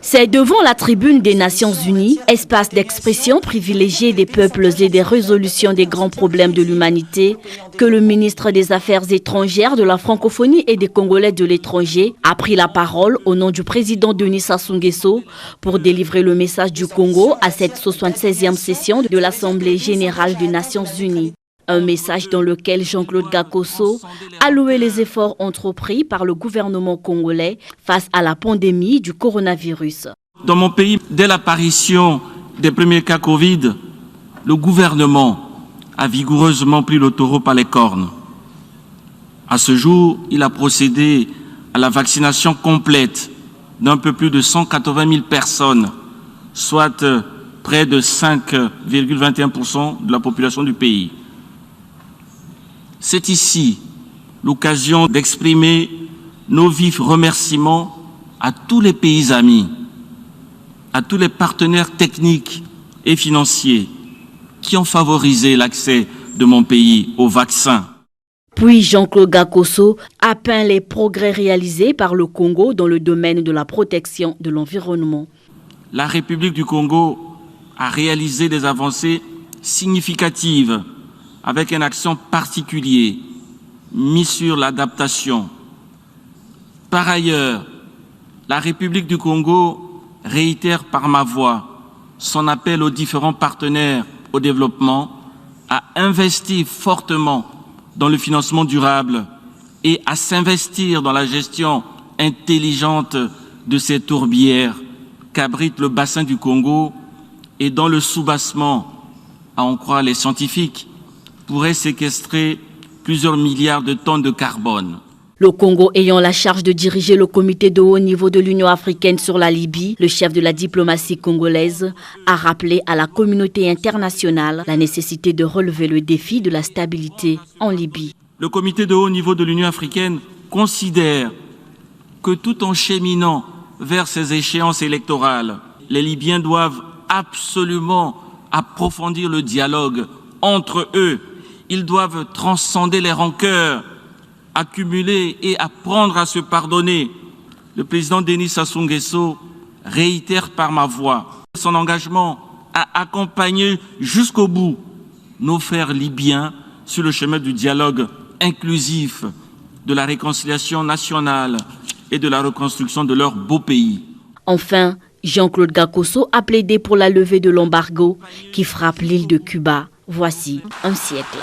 C'est devant la tribune des Nations Unies, espace d'expression privilégié des peuples et des résolutions des grands problèmes de l'humanité, que le ministre des Affaires étrangères, de la francophonie et des Congolais de l'étranger a pris la parole au nom du président Denis Sassou Nguesso pour délivrer le message du Congo à cette 76e session de l'Assemblée générale des Nations Unies. Un message dans lequel Jean-Claude Gakoso a loué les efforts entrepris par le gouvernement congolais face à la pandémie du coronavirus. Dans mon pays, dès l'apparition des premiers cas Covid, le gouvernement a vigoureusement pris le taureau par les cornes. À ce jour, il a procédé à la vaccination complète d'un peu plus de 180 000 personnes, soit près de 5,21% de la population du pays. C'est ici l'occasion d'exprimer nos vifs remerciements à tous les pays amis, à tous les partenaires techniques et financiers qui ont favorisé l'accès de mon pays au vaccin. Puis Jean-Claude Gakoso a peint les progrès réalisés par le Congo dans le domaine de la protection de l'environnement. La République du Congo a réalisé des avancées significatives avec un accent particulier mis sur l'adaptation. Par ailleurs, la République du Congo réitère par ma voix son appel aux différents partenaires au développement à investir fortement dans le financement durable et à s'investir dans la gestion intelligente de ces tourbières qu'abrite le bassin du Congo et dont le soubassement, à en croire les scientifiques, pourrait séquestrer plusieurs milliards de tonnes de carbone. Le Congo ayant la charge de diriger le comité de haut niveau de l'Union africaine sur la Libye, le chef de la diplomatie congolaise a rappelé à la communauté internationale la nécessité de relever le défi de la stabilité en Libye. Le comité de haut niveau de l'Union africaine considère que tout en cheminant vers ces échéances électorales, les Libyens doivent absolument approfondir le dialogue entre eux. Ils doivent transcender les rancœurs, accumuler et apprendre à se pardonner. Le président Denis Sassou Nguesso réitère par ma voix son engagement à accompagner jusqu'au bout nos frères libyens sur le chemin du dialogue inclusif, de la réconciliation nationale et de la reconstruction de leur beau pays. Enfin, Jean-Claude Gakoso a plaidé pour la levée de l'embargo qui frappe l'île de Cuba. Voici un siècle.